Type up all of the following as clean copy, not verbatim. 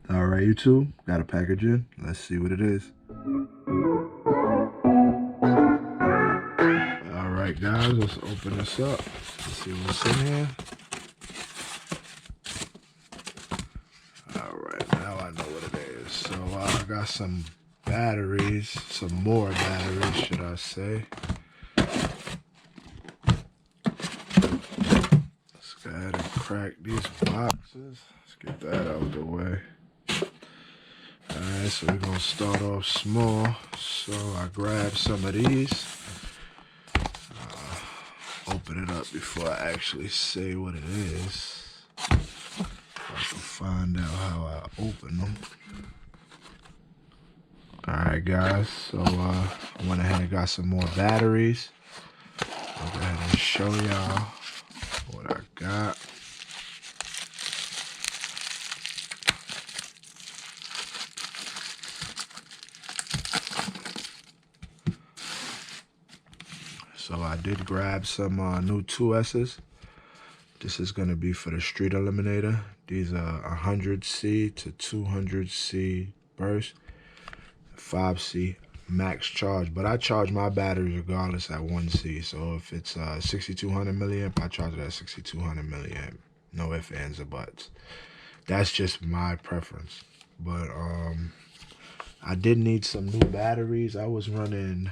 All right, YouTube, got a package in. Let's see what it is. All right, guys, let's open this up. Let's see what's in here. All right, now I know what it is. So I got some batteries, some more batteries, should I say. Let's go ahead and crack these boxes. Let's get that out of the way. Alright, so we're going to start off small. So I grabbed some of these. Open it up before I actually say what it is. I can find out how I open them. Alright guys, so I went ahead and got some more batteries. I'll go ahead and show y'all what I got. So I did grab some new 2S's. This is going to be for the street eliminator. These are 100C to 200C burst, 5C max charge. But I charge my batteries regardless at 1C. So if it's 6200 milliamp, I charge it at 6200 milliamp. No ifs, ands, or buts. That's just my preference. But I did need some new batteries. I was running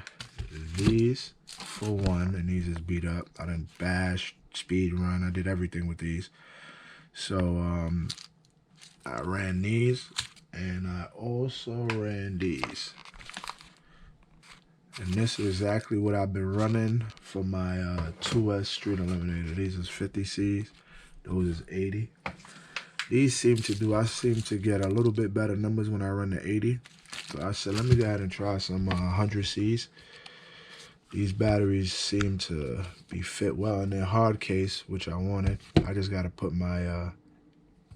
these for one, and these is beat up. I done bashed, speed run. I did everything with these. So I ran these, and I also ran these. And this is exactly what I've been running for my 2S street eliminator. These is 50Cs. Those is 80. These seem to do, I seem to get a little bit better numbers when I run the 80. So I said, let me go ahead and try some 100Cs. These batteries seem to be fit well in their hard case, which I wanted. I just got to put my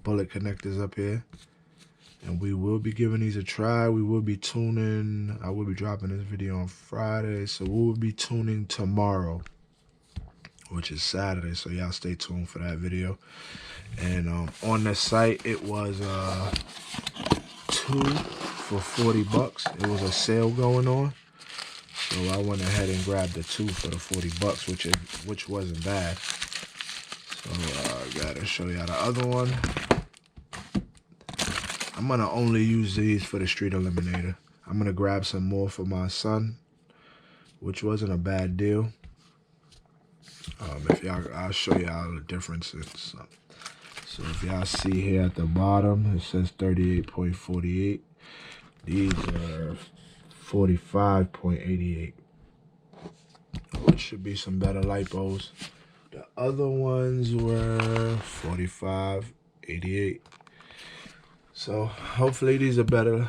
bullet connectors up here. And we will be giving these a try. We will be tuning. I will be dropping this video on Friday. So we will be tuning tomorrow, which is Saturday. So y'all stay tuned for that video. And on the site, it was 2 for 40 bucks. It was a sale going on. So I went ahead and grabbed the 2 for the 40 bucks, which wasn't bad. So I gotta show y'all the other one. I'm gonna only use these for the street eliminator. I'm gonna grab some more for my son, which wasn't a bad deal. If y'all, I'll show y'all the differences. So if y'all see here at the bottom, it says 38.48. These are 45.88. Which should be some better lipos. The other ones were 45.88. So hopefully these are better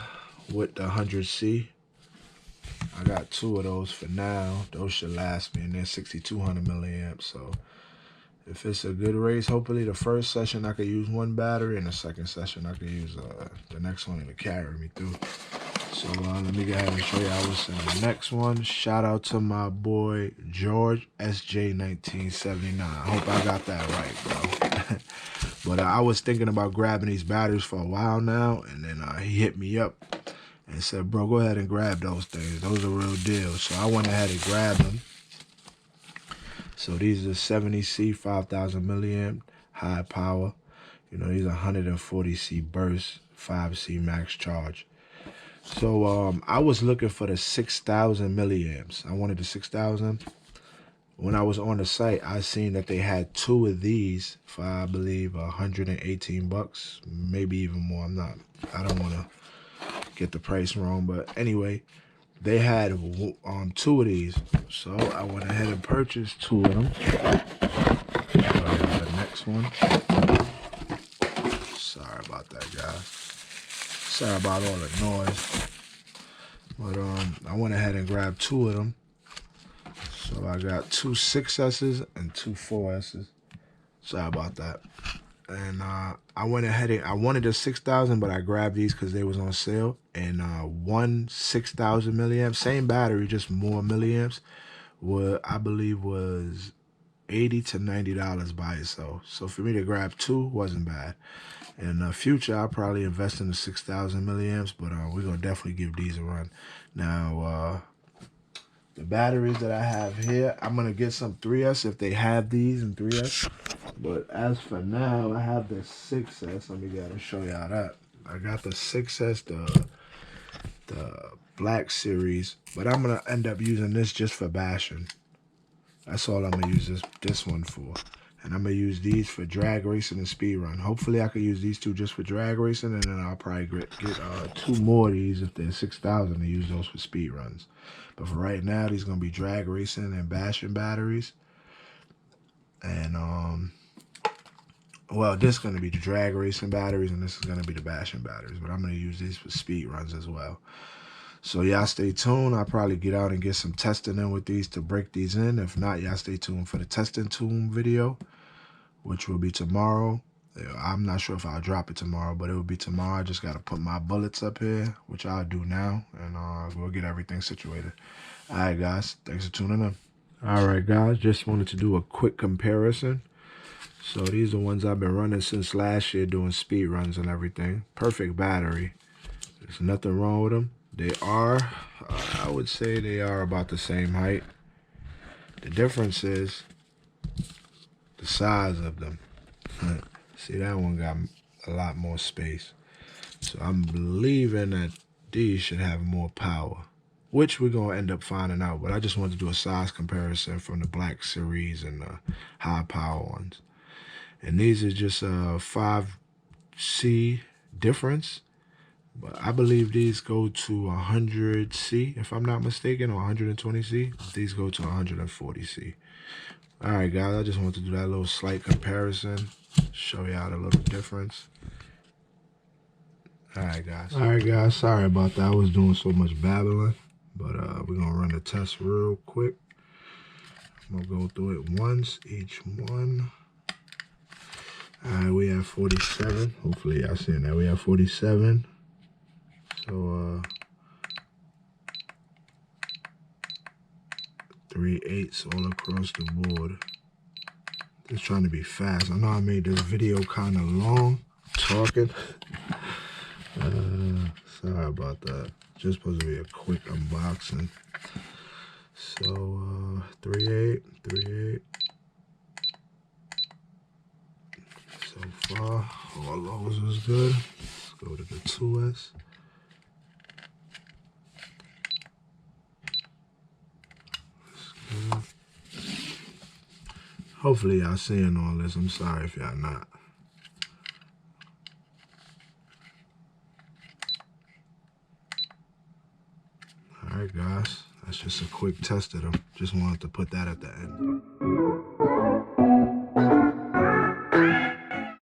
with the 100C. I got 2 of those for now. Those should last me, and they're 6200 milliamps. So if it's a good race, hopefully the first session I could use 1 battery, and the second session I could use the next one to carry me through. So let me go ahead and show y'all what's in the next one. Shout out to my boy George SJ1979. I hope I got that right, bro. But I was thinking about grabbing these batteries for a while now, and then he hit me up and said, bro, go ahead and grab those things. Those are real deals. So I went ahead and grabbed them. So these are 70C, 5000 milliamp, high power. You know, these are 140C burst, 5C max charge. So I was looking for the 6000 milliamps. I wanted the 6000. When I was on the site, I seen that they had 2 of these for, I believe, 118 bucks, maybe even more. I don't want to get the price wrong, but anyway, they had 2 of these. So I went ahead and purchased 2 of them. The next one. Sorry about that, guys. Sorry about all the noise. But I went ahead and grabbed 2 of them. So I got 2 6S's and 2 4S's. Sorry about that. And I went ahead and I wanted the 6000, but I grabbed these because they was on sale. And one 6000 milliamps, same battery, just more milliamps, I believe was $80 to $90 by itself. So for me to grab 2 wasn't bad. In the future, I'll probably invest in the 6,000 milliamps, but we're going to definitely give these a run. Now, the batteries that I have here, I'm going to get some 3S if they have these in 3S. But as for now, I have the 6S. Let me go and show y'all that. I got the 6S, the Black Series, but I'm going to end up using this just for bashing. That's all I'm going to use this one for. And I'm going to use these for drag racing and speed run. Hopefully I can use these two just for drag racing, and then I'll probably get 2 more of these if they're 6,000 and use those for speed runs. But for right now, these are going to be drag racing and bashing batteries. And, well, this is going to be the drag racing batteries, and this is going to be the bashing batteries. But I'm going to use these for speed runs as well. So y'all stay tuned. I'll probably get out and get some testing in with these to break these in. If not, y'all stay tuned for the testing tune video, which will be tomorrow. I'm not sure if I'll drop it tomorrow, but it will be tomorrow. I just got to put my bullets up here, which I'll do now, and we'll get everything situated. All right, guys. Thanks for tuning in. All right, guys. Just wanted to do a quick comparison. So these are ones I've been running since last year, doing speed runs and everything. Perfect battery. There's nothing wrong with them. They are, I would say they are about the same height. The difference is the size of them. See, that one got a lot more space. So I'm believing that these should have more power, which we're going to end up finding out. But I just wanted to do a size comparison from the Black Series and the high power ones. And these are just a 5C difference. But I believe these go to 100C, if I'm not mistaken, or 120C. These go to 140C. All right, guys, I just wanted to do that little slight comparison, show y'all the little difference. All right, guys. All right, guys, sorry about that. I was doing so much babbling, but we're going to run the test real quick. I'm going to go through it once, each one. All right, we have 47. Hopefully y'all seeing that. We have 47. So, 3/8 all across the board. Just trying to be fast. I know I made this video kind of long, talking. Sorry about that. Just supposed to be a quick unboxing. So, 3/8, 3/8. So far, all those was good. Let's go to the 2S. Hopefully y'all seeing all this. I'm sorry if y'all not. All right, guys. That's just a quick test of them. Just wanted to put that at the end.